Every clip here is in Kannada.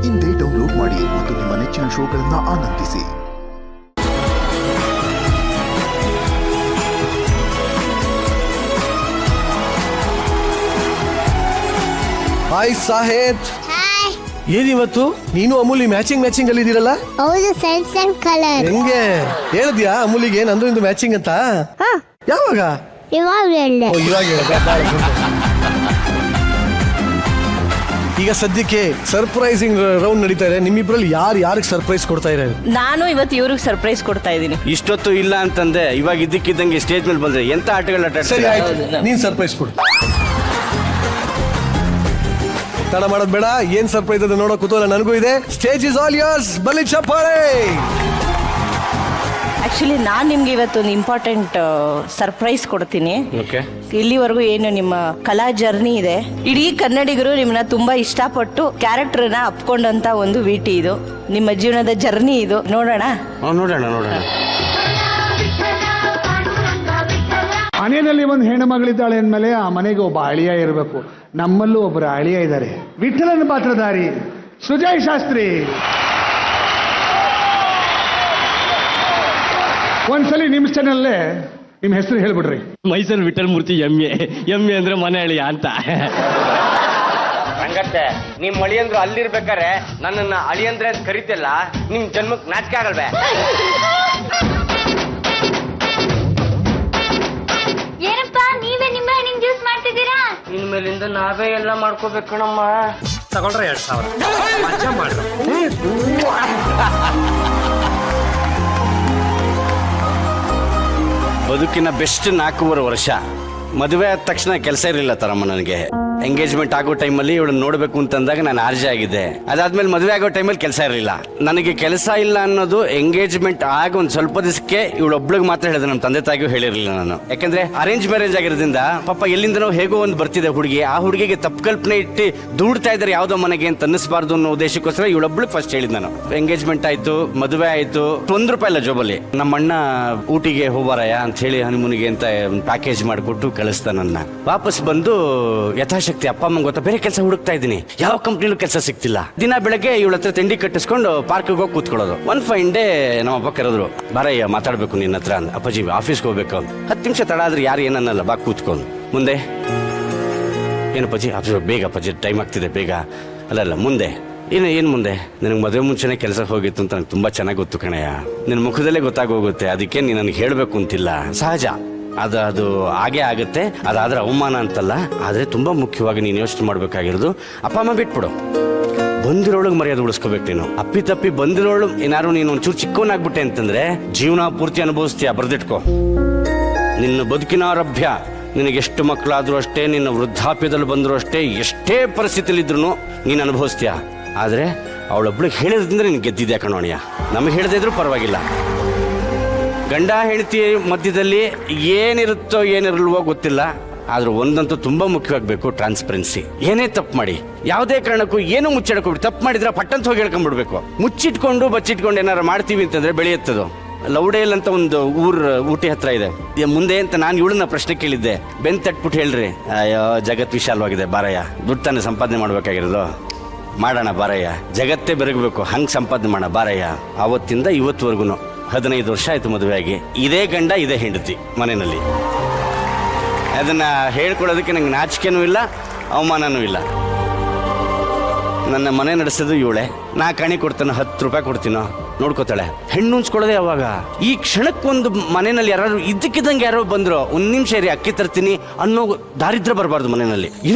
ಇಂದೇ ಡೌನ್ಲೋಡ್ ಮಾಡಿ ಮತ್ತು ನಿಮ್ಮ ನೆಚ್ಚಿನ ಶೋಗಳನ್ನು ಆನಂದಿಸಿ. ಹಾಯ್ ಸಾಹೇಬ್. ಏನಿವತ್ತು ನೀನು ಅಮೂಲಿ ಮ್ಯಾಚಿಂಗ್ ಅಲ್ಲಿ ಇದೀರಲ್ಲ? ಹೌದು, ಸೆನ್ಸನ್ ಕಲರ್. ಹೆಂಗೆ ಹೇಳಿದ್ಯಾ ಅಮೂಲಿಗೆ ನಂದು ಇಂದು ಮ್ಯಾಚಿಂಗ್ ಅಂತ? ಯಾವಾಗ? ಇವಾಗ ಹೇಳ್ದೆ. ಇವಾಗ ಈಗ ಸದ್ಯಕ್ಕೆ ಸರ್ಪ್ರೈಸಿಂಗ್ ರೌಂಡ್ ನಡೀತಾ ಇದೆ. ನಿಮ್ಮಿಬ್ರಲ್ಲಿ ಯಾರಿಗೆ ಸರ್ಪ್ರೈಸ್ ಕೊಡ್ತಾ ಇದ್ದಾರೆ? ನಾನು ಇವತ್ತು ಇವ್ರಿಗೆ ಸರ್ಪ್ರೈಸ್ ಕೊಡ್ತಾ ಇದ್ದೀನಿ. ಇಷ್ಟೊತ್ತು ಇಲ್ಲ ಅಂತಂದೆ, ಇವಾಗ ಇದ್ದಕ್ಕಿದ್ದಂಗೆ ಸ್ಟೇಜ್ ಮೇಲೆ ಬಂದ್ರೆ ಎಂತ ಆಟಗಳನ್ನ ಆಟ. ಸರಿ ಆಯ್ತು, ನೀನ್ ಸರ್ಪ್ರೈಸ್ ಕೊಡು. ತಡ ಮಾಡೋದ್ ಬೇಡ. ಏನ್ ಸರ್ಪ್ರೈಸ್ ಅದು ನೋಡೋ ಕುತೂಹಲ ನನಗೂ ಇದೆ. Stage is all yours. ಬಲಿ ಚಪ್ಪಾಳೆ. ಆಕ್ಚುಲಿ ನಾನು ನಿಮ್ಗೆ ಇವತ್ತೊಂದು ಇಂಪಾರ್ಟೆಂಟ್ ಸರ್ಪ್ರೈಸ್ ಕೊಡ್ತೀನಿ. ಓಕೆ. ಇಲ್ಲಿವರೆಗೂ ಏನು ನಿಮ್ಮ ಕಲಾ ಜರ್ನಿ ಇದೆ, ಇಡೀ ಕನ್ನಡಿಗರು ನಿಮ್ಮನ್ನ ತುಂಬಾ ಇಷ್ಟಪಟ್ಟು ಕ್ಯಾರೆಕ್ಟರ್ನ ಅಪ್ಕೊಂಡಂತ ಒಂದು ವೀಟಿ ಇದು. ನಿಮ್ಮ ಜೀವನದ ಜರ್ನಿ ಇದು. ನೋಡೋಣ. ನೋಡೋಣ. ಮನೆಯಲ್ಲಿ ಒಂದು ಹೆಣ್ಣು ಮಗಳಿದ್ದಾಳೆ ಅಂದಮೇಲೆ ಆ ಮನೆಗೆ ಒಬ್ಬ ಅಳಿಯ ಇರಬೇಕು. ನಮ್ಮಲ್ಲೂ ಒಬ್ಬರು ಅಳಿಯ ಇದ್ದಾರೆ. ವಿಠಲನ ಪಾತ್ರಧಾರಿ ಸುಜಯ್ ಶಾಸ್ತ್ರಿ. ಒಂದ್ಸಲಿ ನಿಮ್ಮ ಚಾನಲ್ಲೇ ನಿಮ್ಮ ಹೆಸರು ಹೇಳ್ಬಿಡ್ರಿ. ಮೈಸೂರು ವಿಠಲ್ ಮೂರ್ತಿ ಎಮ್ಮೆ ಅಂದ್ರೆ ಮನೆ ಅಳಿಯ ಅಂತ. ಹಂಗತ್ತೆ ನಿಮ್ ಅಳಿಯಂದ್ರು ಅಲ್ಲಿರ್ಬೇಕಾರೆ ನನ್ನನ್ನ ಅಳಿಯಂದ್ರೆ ಅಂತ ಕರಿತಿಲ್ಲ, ನಿಮ್ ಜನ್ಮಕ್ ನಾಚಿಕೆ ಆಗಲ್ವೇ? ಏನಪ್ಪ ನೀವೇ ನಿಮ್ಮ ಹಣ್ಣಿನ ಜ್ಯೂಸ್ ಮಾಡ್ತಿದ್ದೀರಾ? ಇನ್ಮೇಲಿಂದ ನಾವೇ ಎಲ್ಲ ಮಾಡ್ಕೋಬೇಕು ಕಣಮ್ಮ. ತಗೊಂಡ್ರೆ 2000 ಮಜಾ ಮಾಡ್ರ. ಬದುಕಿನ ಬೆಸ್ಟ್ 4.5 ವರ್ಷ. ಮದುವೆ ಆದ ತಕ್ಷಣ ಕೆಲಸ ಇರಲಿಲ್ಲ ತರಮ್ಮ ನನಗೆ. ಎಂಗೇಜ್ಮೆಂಟ್ ಆಗೋ ಟೈಮಲ್ಲಿ ಇವಳನ್ನ ನೋಡಬೇಕು ಅಂತಂದಾಗ ನಾನು ಆರ್ಜೆ ಆಗಿದ್ದೆ. ಅದಾದ್ಮೇಲೆ ಮದುವೆ ಆಗೋ ಟೈಮಲ್ಲಿ ಕೆಲಸ ಇರಲಿಲ್ಲ. ನನಗೆ ಕೆಲಸ ಇಲ್ಲ ಅನ್ನೋದು ಎಂಗೇಜ್ಮೆಂಟ್ ಆಗ ಒಂದು ಸ್ವಲ್ಪ ದಿವಸಕ್ಕೆ ಇವಳೊಬ್ಳಿಗೆ ಮಾತ್ರ ಹೇಳಿದೆ. ನಮ್ಮ ತಂದೆ ತಾಯಿಗೂ ಹೇಳಿರಲಿಲ್ಲ ನಾನು. ಯಾಕಂದ್ರೆ ಅರೇಂಜ್ ಮ್ಯಾರೇಜ್ ಆಗಿರೋದ್ರಿಂದ ಪಾಪ ಎಲ್ಲಿಂದನೋ ಹೇಗೋ ಒಂದು ಬರ್ತಿದೆ ಹುಡುಗಿ. ಆ ಹುಡುಗಿಗೆ ತಪ್ಪು ಕಲ್ಪನೆ ಇಟ್ಟು ದೂಡ್ತಾ ಇದ್ದಾರೆ ಯಾವುದೋ ಮನೆಗೆ ಅಂತ ಅನ್ನಿಸಬಾರ್ದು ಅನ್ನೋ ಉದ್ದೇಶಕ್ಕೋಸ್ಕರ ಇವಳೊಬ್ಳಿಗೆ ಫಸ್ಟ್ ಹೇಳಿದ್ ನಾನು. ಎಂಗೇಜ್ಮೆಂಟ್ ಆಯ್ತು, ಮದುವೆ ಆಯ್ತು. ₹1 ಇಲ್ಲ ಜೋಬಲ್ಲಿ. ನಮ್ಮ ಅಣ್ಣ ಊಟಿಗೆ ಹೋಗ್ಬಾರಯ್ಯ ಅಂತ ಹೇಳಿ ಹನಿಮೂನಿಗೆ ಅಂತ ಪ್ಯಾಕೇಜ್ ಮಾಡಿಕೊಟ್ಟು ಕಳಿಸ್ತಾ ನನ್ನ. ವಾಪಸ್ ಬಂದು ಯಥಾಶಕ್ತಿ ಅಪ್ಪ ಅಮ್ಮಂಗೆ ಗೊತ್ತಾ ಬೇರೆ ಕೆಲಸ ಹುಡುಕ್ತಾ ಇದ್ದೀನಿ. ಯಾವ ಕಂಪ್ನಿಲೂ ಕೆಲಸ ಸಿಗ್ತಿಲ್ಲ. ದಿನ ಬೆಳಗ್ಗೆ ಇವಳ ಹತ್ರ ತಿಂಡಿ ಕಟ್ಟಿಸ್ಕೊಂಡು ಪಾರ್ಕ್ಗೆ ಹೋಗಿ ಕೂತ್ಕೊಳ್ಳೋದು. ಒನ್ ಫೈನ್ ಡೇ ನಮ್ಮ ಅಪ್ಪ ಕರೆದ್ರು, ಬಾರಯ್ಯ ಮಾತಾಡ್ಬೇಕು ನಿನ್ನ ಹತ್ರ ಅಂತ. ಅಪ್ಪಾಜಿ ಆಫೀಸ್ಗೆ ಹೋಗ್ಬೇಕು ಅಂತ. 10 ನಿಮಿಷ ತಡ ಆದ್ರೆ ಯಾರು ಏನನ್ನಲ್ಲ, ಬಾ ಕೂತ್ಕೊಂಡು. ಮುಂದೆ ಏನಪ್ಪಾಜಿ ಆಫೀಸ್ ಬೇಗ ಅಪ್ಪಾಜಿ ಟೈಮ್ ಆಗ್ತಿದೆ ಬೇಗ. ಅಲ್ಲ ಮುಂದೆ ಏನು ಮುಂದೆ? ನಿನಗೆ ಮದುವೆ ಮುಂಚೆನೇ ಕೆಲಸಕ್ಕೆ ಹೋಗಿತ್ತು ಅಂತ ನನಗೆ ತುಂಬ ಚೆನ್ನಾಗಿ ಗೊತ್ತು ಕಣಯ್ಯ. ನಿನ್ನ ಮುಖದಲ್ಲೇ ಗೊತ್ತಾಗೋಗುತ್ತೆ. ಅದಕ್ಕೆ ನೀನು ನನಗೆ ಹೇಳಬೇಕು ಅಂತಿಲ್ಲ, ಸಹಜ. ಅದು ಹಾಗೆ ಆಗುತ್ತೆ. ಅದಾದ್ರೆ ಅವಮಾನ ಅಂತಲ್ಲ. ಆದರೆ ತುಂಬ ಮುಖ್ಯವಾಗಿ ನೀನು ಯೋಚನೆ ಮಾಡಬೇಕಾಗಿರೋದು ಅಪ್ಪ ಅಮ್ಮ ಬಿಟ್ಬಿಡು. ಬಂದಿರೋಳಗೆ ಮರ್ಯಾದೆ ಉಳಿಸ್ಕೋಬೇಕು ನೀನು. ಅಪ್ಪಿ ಬಂದಿರೋಳು ಏನಾರು ನೀನು ಒಂಚೂರು ಚಿಕ್ಕವನಾಗ್ಬಿಟ್ಟೆ ಅಂತಂದ್ರೆ ಜೀವನ ಪೂರ್ತಿ ಅನುಭವಿಸ್ತೀಯ. ಬರ್ದಿಟ್ಕೋ. ನಿನ್ನ ಬದುಕಿನ ಆರಭ್ಯ ನಿನಗೆಷ್ಟು ಮಕ್ಕಳಾದ್ರೂ ಅಷ್ಟೇ, ನಿನ್ನ ವೃದ್ಧಾಪ್ಯದಲ್ಲಿ ಬಂದರೂ ಅಷ್ಟೇ, ಎಷ್ಟೇ ಪರಿಸ್ಥಿತಿಲಿದ್ರು ನೀನು ಅನುಭವಿಸ್ತೀಯ. ಆದರೆ ಅವಳೊಬ್ಳಿಗೆ ಹೇಳಿದ್ರಿಂದ ನೀನು ಗೆದ್ದಿದ್ಯಾ ಕಣೋಣಿಯ. ನಮಗೆ ಹೇಳದೇ ಇದ್ರೂ ಪರವಾಗಿಲ್ಲ. ಗಂಡ ಹೆಂಡತಿ ಮಧ್ಯದಲ್ಲಿ ಏನಿರುತ್ತೋ ಏನಿರಲ್ವೋ ಗೊತ್ತಿಲ್ಲ. ಆದ್ರೆ ಒಂದಂತೂ ತುಂಬಾ ಮುಖ್ಯವಾಗಬೇಕು, ಟ್ರಾನ್ಸ್ಪರೆನ್ಸಿ. ಏನೇ ತಪ್ಪು ಮಾಡಿ ಯಾವುದೇ ಕಾರಣಕ್ಕೂ ಏನೂ ಮುಚ್ಚಿಡ್ಕೊಬಿಡಿ. ತಪ್ಪು ಮಾಡಿದ್ರೆ ಪಟ್ಟಂತ ಹೋಗಿ ಹೇಳ್ಕೊಂಡ್ಬಿಡ್ಬೇಕು. ಮುಚ್ಚಿಟ್ಕೊಂಡು ಬಚ್ಚಿಟ್ಕೊಂಡು ಏನಾರು ಮಾಡ್ತೀವಿ ಅಂತಂದ್ರೆ ಬೆಳೆಯುತ್ತದು. ಲೌಡೇಲ್ ಅಂತ ಒಂದು ಊಟಿ ಹತ್ರ ಇದೆ. ಮುಂದೆ ಅಂತ ನಾನು ಇವಳನ್ನ ಪ್ರಶ್ನೆ ಕೇಳಿದ್ದೆ. ಬೆನ್ ತಟ್ಬಿಟ್ಟು ಹೇಳ್ರಿ, ಅಯ್ಯೋ ಜಗತ್ ವಿಶಾಲವಾಗಿದೆ, ಬಾರಯ್ಯ ದುಡ್ಡು ತಾನೇ ಸಂಪಾದನೆ ಮಾಡ್ಬೇಕಾಗಿರೋದು, ಮಾಡೋಣ ಬಾರಯ್ಯ, ಜಗತ್ತೇ ಬೆರಗಬೇಕು, ಹಂಗೆ ಸಂಪಾದನೆ ಮಾಡೋಣ ಬಾರಯ್ಯ. ಆವತ್ತಿಂದ ಇವತ್ತುವರೆಗೂ 15 ವರ್ಷ ಆಯ್ತು ಮದುವೆ ಆಗಿ. ಇದೇ ಗಂಡ ಇದೇ ಹೆಂಡತಿ ಮನೆಯಲ್ಲಿ. ಅದನ್ನ ಹೇಳ್ಕೊಳ್ಳೋದಕ್ಕೆ ನಂಗೆ ನಾಚಿಕೆನೂ ಇಲ್ಲ, ಅವಮಾನನೂ ಇಲ್ಲ. ನನ್ನ ಮನೆ ನಡೆಸೋದು ಇವಳೆ. ನಾ ಕಣಿ ಕೊಡ್ತಾನೆ, ₹10 ಕೊಡ್ತೀನೋ, ನೋಡ್ಕೋತಾಳೆ. ಹೆಣ್ಣು ಉಂಚ್ಕೊಳ್ಳೋದೆ ಯಾವಾಗ? ಈ ಕ್ಷಣಕ್ಕೊಂದು ಮನೆಯಲ್ಲಿ ಯಾರು ಇದ್ದಕ್ಕಿದ್ದಂಗೆ ಯಾರೋ ಬಂದ್ರು, 1 ನಿಮಿಷ ಇರಿ ಅಕ್ಕಿ ತರ್ತೀನಿ ಅನ್ನೋ ದಾರಿದ್ರ ಬರಬಾರ್ದು ಮನೆಯಲ್ಲಿ.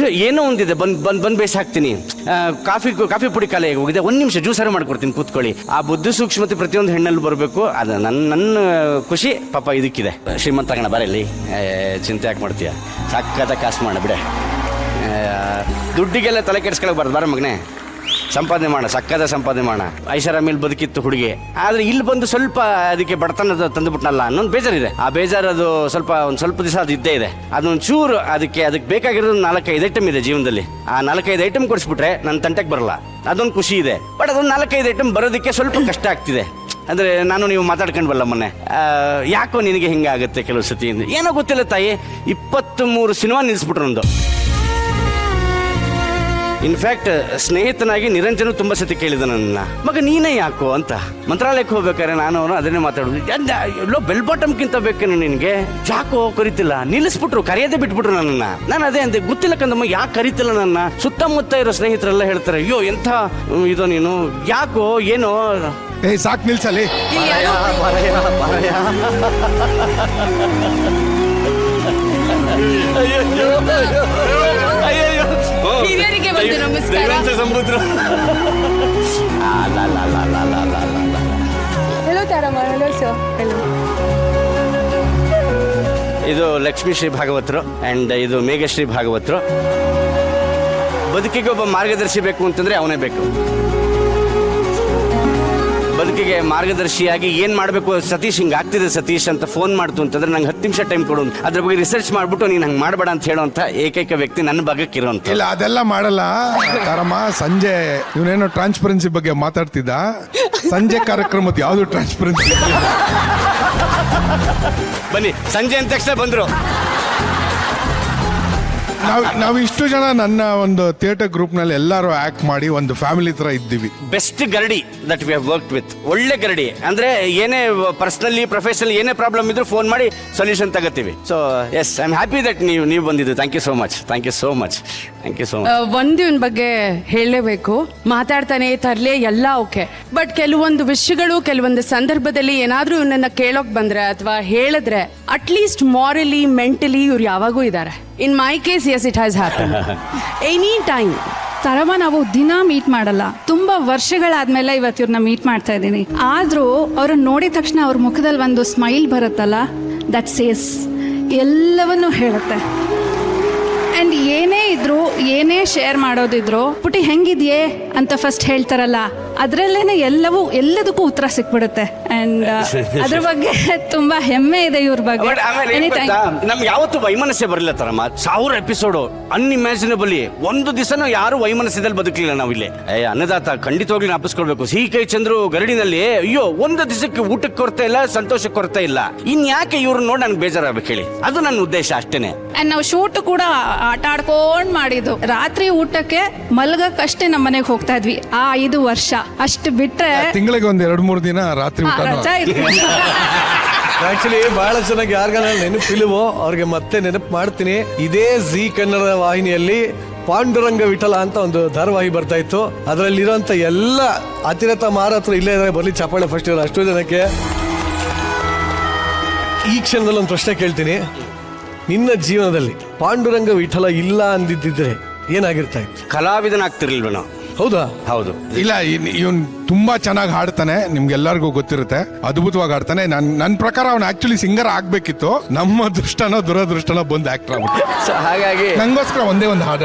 ಏನೋ ಒಂದಿದೆ, ಬಂದ್ ಬೇಸ್ ಹಾಕ್ತೀನಿ, ಕಾಫಿ ಪುಡಿ ಕಾಲೇ ಹೋಗಿದೆ, 1 ನಿಮಿಷ ಜ್ಯೂಸರ ಮಾಡ್ಕೊಡ್ತೀನಿ ಕೂತ್ಕೊಳ್ಳಿ. ಆ ಬುದ್ಧಿ ಸೂಕ್ಷ್ಮತೆ ಪ್ರತಿಯೊಂದು ಹೆಣ್ಣಲ್ಲಿ ಬರಬೇಕು. ಅದು ನನ್ನ ಖುಷಿ ಪಾಪ ಇದಕ್ಕಿದೆ. ಶ್ರೀಮಂತ ತಗೋಣ ಬರಲಿ, ಚಿಂತೆ ಯಾಕೆ ಮಾಡ್ತೀಯ, ಸಕ್ಕತ್ತ ಕಾಸು ಮಾಡ ಬಿಡೆ, ದುಡ್ಡಿಗೆಲ್ಲ ತಲೆ ಕೆಡಿಸ್ಕೊಳಬಾರ್ದು. ಬಾರ ಮಗನೇ, ಸಂಪಾದನೆ ಮಾಡೋಣ, ಸಕ್ಕದ ಸಂಪಾದನೆ ಮಾಡೋಣ. ಐಷಾರಾಮಿಯಲ್ಲಿ ಬದುಕಿತ್ತು ಹುಡುಗಿ. ಆದ್ರೆ ಇಲ್ಲಿ ಬಂದು ಸ್ವಲ್ಪ ಅದಕ್ಕೆ ಬಡತನದ ತಂದುಬಿಟ್ನಲ್ಲ ಅನ್ನೊಂದು ಬೇಜಾರಿದೆ. ಆ ಬೇಜಾರು ಅದು ಒಂದು ಸ್ವಲ್ಪ ದಿವಸ ಅದು ಇದ್ದೇ ಇದೆ. ಅದೊಂದು ಚೂರು ಅದಕ್ಕೆ ಬೇಕಾಗಿರೋದು 4-5 ಐಟಮ್ ಇದೆ ಜೀವನದಲ್ಲಿ. ಆ 4-5 ಐಟಮ್ ಕೊಡಿಸ್ಬಿಟ್ರೆ ನನ್ನ ತಂಟೆಗೆ ಬರಲ್ಲ. ಅದೊಂದು ಖುಷಿ ಇದೆ. ಬಟ್ ಅದೊಂದು 4-5 ಐಟಮ್ ಬರೋದಕ್ಕೆ ಸ್ವಲ್ಪ ಕಷ್ಟ ಆಗ್ತಿದೆ. ಅಂದ್ರೆ ನೀವು ಮಾತಾಡ್ಕೊಂಡ್ವಲ್ಲ ಮೊನ್ನೆ, ಯಾಕೋ ನಿನಗೆ ಹಿಂಗಾಗುತ್ತೆ ಕೆಲವು ಸತಿ. ಏನೋ ಗೊತ್ತಿಲ್ಲ ತಾಯಿ, 23 ಸಿನಿಮಾ ನಿಲ್ಲಿಸ್ಬಿಟ್ರು. ಒಂದು ಇನ್ಫ್ಯಾಕ್ಟ್ ಸ್ನೇಹಿತನಾಗಿ ನಿರಂಜನು ತುಂಬಾ ಸತಿ ಕೇಳಿದ ನನ್ನ ಮಗ ನೀನೇ ಯಾಕೋ ಅಂತ. ಮಂತ್ರಾಲಯಕ್ಕೆ ಹೋಗ್ಬೇಕಾದ್ರೆ ನಾನು ಅವನು ಅದನ್ನೇ ಮಾತಾಡೋದು, ಎಲ್ಲೋ ಬೆಲ್ ಬಾಟಮ್ಗಿಂತ ಬೇಕೇನು ನಿನ್ಗೆ, ಯಾಕೋ ಕರಿತಿಲ್ಲ, ನಿಲ್ಲಿಸ್ಬಿಟ್ರು, ಕರೆಯದೇ ಬಿಟ್ಬಿಟ್ರು ನನ್ನನ್ನ. ನಾನು ಅದೇ ಅಂದೆ, ಗೊತ್ತಿಲ್ಲ ಕಂದಮ್ಮ ಯಾಕೆ ಕರಿತಿಲ್ಲ ನನ್ನ. ಸುತ್ತಮುತ್ತ ಇರೋ ಸ್ನೇಹಿತರೆಲ್ಲ ಹೇಳ್ತಾರೆ, ಅಯ್ಯೋ ಎಂಥ ಇದು ನೀನು, ಯಾಕೋ ಏನೋ. ಏಯ್ ಸಾಕ್ ನಿಲ್ಸಲಿ. ಹಿರಿಯರಿಗೆ ಒಂದು ನಮಸ್ಕಾರ. ಸಮುದ್ರ Hello, Tarama. Hello, sir. Hello. ಇದು ಲಕ್ಷ್ಮೀ ಶ್ರೀ ಭಾಗವತರು ಅಂಡ್ ಇದು ಮೇಘಶ್ರೀ ಭಾಗವತರು. ಬದುಕಿಗೆ ಒಬ್ಬ ಮಾರ್ಗದರ್ಶಿ ಬೇಕು ಅಂತಂದ್ರೆ ಅವನೇ ಬೇಕು. ಬದುಕಿಗೆ ಮಾರ್ಗದರ್ಶಿಯಾಗಿ ಏನ್ ಮಾಡಬೇಕು, ಸತೀಶ್ ಹಿಂಗೆ ಆಗ್ತಿದೆ ಸತೀಶ್ ಅಂತ ಫೋನ್ ಮಾಡ್ತು ಅಂತಂದ್ರೆ ನಂಗೆ 10 ನಿಮಿಷ ಟೈಮ್ ಕೊಡು, ಅದ್ರ ಬಗ್ಗೆ ರಿಸರ್ಚ್ ಮಾಡ್ಬಿಟ್ಟು ನೀನು ಹಂಗೆ ಮಾಡಬೇಡ ಅಂತ ಹೇಳುವಂತ ಏಕೈಕ ವ್ಯಕ್ತಿ ನನ್ನ ಭಾಗಕ್ಕಿರೋಂಥ. ಇಲ್ಲ ಅದೆಲ್ಲ ಮಾಡಲ್ಲ ತಾರಮ್ಮ. ಸಂಜೆ ಇವನೇನೋ ಟ್ರಾನ್ಸ್ಪರೆನ್ಸಿ ಬಗ್ಗೆ ಮಾತಾಡ್ತಿದ್ದ. ಸಂಜೆ ಕಾರ್ಯಕ್ರಮದ ಯಾವ್ದು ಟ್ರಾನ್ಸ್ಪರೆನ್ಸಿ? ಬನ್ನಿ, ಸಂಜೆ ಅಂದ ತಕ್ಷಣ ಬಂದ್ರು. ನಾವು ಇಷ್ಟು ಜನ ನನ್ನ ಒಂದು ಥಿಯೇಟರ್ ಗ್ರೂಪ್ ನಲ್ಲಿ ಎಲ್ಲರೂ ಆಕ್ಟ್ ಮಾಡಿ ಒಂದು ಫ್ಯಾಮಿಲಿ ತರ ಇದ್ದೀವಿ. ಬೆಸ್ಟ್ ಗರಡಿ that we have worked with. ಒಳ್ಳೆ ಗರಡಿ ಅಂದ್ರೆ ಏನೇ ಪರ್ಸನಲಿ ಪ್ರೊಫೆಷನಲ್ ಏನೇ ಪ್ರಾಬ್ಲಮ್ ಇದ್ರೂ ಫೋನ್ ಮಾಡಿ ಸೊಲ್ಯೂಷನ್ ತಗೋತೀವಿ. So yes, I am happy that ನೀವು ಬಂದಿದ್ದು. Thank you so much, thank you so much, thank you so much. ಒಂದು ಇವನ್ ಬಗ್ಗೆ ಹೇಳಲೇಬೇಕು. ಮಾತಾಡ್ತಾನೆ ತರಲೆ ಎಲ್ಲ ಓಕೆ, ಬಟ್ ಕೆಲವೊಂದು ವಿಷಯಗಳು ಕೆಲವೊಂದು ಸಂದರ್ಭದಲ್ಲಿ ಏನಾದ್ರೂ ಇವನನ್ನ ಕೇಳೋಕ್ ಬಂದ್ರೆ ಅಥವಾ ಹೇಳಿದ್ರೆ ಅಟ್ಲೀಸ್ಟ್ ಮಾರಲಿ ಮೆಂಟಲಿ ಇವ್ರು ಯಾವಾಗೂ ಇದ್ದಾರೆ. In my case as it has happen any time. ತರಮ ನಾವು ದಿನ ಮೀಟ್ ಮಾಡಲ್ಲ, ತುಂಬಾ ವರ್ಷಗಳಾದ್ಮೇಲೆ ಇವತ್ತು ಇವ್ರನ್ನ ಮೀಟ್ ಮಾಡ್ತಾ ಇದ್ದೀನಿ. ಆದ್ರೂ ಅವ್ರನ್ನ ನೋಡಿದ ತಕ್ಷಣ ಅವ್ರ ಮುಖದಲ್ಲಿ ಒಂದು ಸ್ಮೈಲ್ ಬರುತ್ತಲ್ಲ, ದಟ್ ಸೇಸ್ ಎಲ್ಲವನ್ನೂ ಹೇಳುತ್ತೆ. ಆ್ಯಂಡ್ ಏನೇ ಇದ್ರು, ಏನೇ ಶೇರ್ ಮಾಡೋದಿದ್ರು, ಪುಟಿ ಹೆಂಗಿದ್ಯೇ ಅಂತ ಫಸ್ಟ್ ಹೇಳ್ತಾರಲ್ಲ, ಅದರಲ್ಲೇನೆ ಎಲ್ಲದಕ್ಕೂ ಉತ್ತರ ಸಿಕ್ಬಿಡುತ್ತೆ. ಆ್ಯಂಡ್ ಅದ್ರ ಬಗ್ಗೆ ತುಂಬಾ ಹೆಮ್ಮೆ ಇದೆ ಇವ್ರ ಬಗ್ಗೆ. ನಮ್ಗೆ ಯಾವತ್ತು ವೈಮನಸ್ಸೆ ಬರಲಿಲ್ಲ ತರಮ್ಮ. 1000 ಎಪಿಸೋಡು ಅನ್ಇಮ್ಯಾಜಿನಬಲಿ. ಒಂದು ದಿವಸನೂ ಯಾರು ವೈಮನಸ್ಯದಲ್ಲಿ ಬದುಕಲಿಲ್ಲ ನಾವಿಲ್ಲಿ. ಅನ್ನದಾತ ಖಂಡಿತವಾಗ್ಲಿ ಜ್ಞಾಪಿಸ್ಕೊಳ್ಬೇಕು. ಸಿಹಿ ಚಂದ್ರು ಗರಡಿನಲ್ಲಿ ಅಯ್ಯೋ ಒಂದು ದಿವಸಕ್ಕೆ ಊಟಕ್ಕೆ ಕೊರತೆ ಇಲ್ಲ, ಸಂತೋಷಕ್ಕೆ ಕೊರತೆ ಇಲ್ಲ. ಇನ್ ಯಾಕೆ ಇವ್ರು ನೋಡಿ ನನ್ಗೆ ಬೇಜಾರಾಗಬೇಕು ಹೇಳಿ, ಅದು ನನ್ನ ಉದ್ದೇಶ ಅಷ್ಟೇನೆ. ಆ್ಯಂಡ್ ನಾವು ಶೂಟ್ ಕೂಡ ಆಟ ಆಡ್ಕೊಂಡ್ ಮಾಡಿದ್ದು. ರಾತ್ರಿ ಊಟಕ್ಕೆ ಮಲ್ಗಕ್ಕಷ್ಟೇ ನಮ್ಮ ಮನೆಗೆ ಹೋಗ್ತಾ ಇದ್ವಿ ಆ 5 ವರ್ಷ. ಅಷ್ಟು ಬಿಟ್ರೆ ತಿಂಗಳಿಗೆ ಒಂದ್ 2-3 ದಿನ ರಾತ್ರಿ ಊಟ. ರಜಾ ಇತ್ತು. ಆಕ್ಚುಲಿ ಬಹಳ ಚೆನ್ನಾಗಿ ಯಾರಿಗಾನ ನೆನಪಿಲ್ವೋ ಅವ್ರಿಗೆ ಮತ್ತೆ ನೆನಪು ಮಾಡ್ತೀನಿ. ಇದೇ ಜಿ ಕನ್ನಡ ವಾಹಿನಿಯಲ್ಲಿ ಪಾಂಡುರಂಗ ವಿಠಲ ಅಂತ ಒಂದು ಧಾರಾವಾಹಿ ಬರ್ತಾ ಇತ್ತು. ಅದರಲ್ಲಿರುವಂತ ಎಲ್ಲ ಅತಿರಥ ಮಾರಾತ್ರು ಇಲ್ಲೇ ಇದ್ದಾರೆ, ಬರ್ಲಿ ಚಪ್ಪಾಳೆ ಫಸ್ಟ್ ಇರೋ ಅಷ್ಟು ಜನಕ್ಕೆ. ಈ ಕ್ಷಣದಲ್ಲಿ ಒಂದು ಪ್ರಶ್ನೆ ಕೇಳ್ತೀನಿ. ನಿನ್ನ ಜೀವನದಲ್ಲಿ ಪಾಂಡುರಂಗ ವಿಠಲ ಇಲ್ಲ ಅಂದಿದ್ದಿದ್ರೆ ಏನಾಗಿರ್ತಾ ಇತ್ತು? ಕಲಾವಿದನಾಗ್ತಿರ್ಲಿಲ್ವ ನಾವು? ಹೌದಾ? ಹೌದು. ಇಲ್ಲ ಇವನ್ ತುಂಬಾ ಚೆನ್ನಾಗಿ ಹಾಡ್ತಾನೆ, ನಿಮ್ಗೆಲ್ಲರಿಗೂ ಗೊತ್ತಿರುತ್ತೆ. ಅದ್ಭುತವಾಗಿ ಹಾಡ್ತಾನೆ. ನನ್ನ ಪ್ರಕಾರ ಅವ್ನು ಆಕ್ಚುಲಿ ಸಿಂಗರ್ ಆಗ್ಬೇಕಿತ್ತು. ನಮ್ಮ ದೃಷ್ಟನೋ ದುರದೃಷ್ಟನೋ ಬಂದು ಆಕ್ಟರ್ ಆಗ್ಬಿಟ್ಟು. ಹಾಗಾಗಿ ನಂಗೋಸ್ಕರ ಒಂದೇ ಒಂದು ಹಾಡು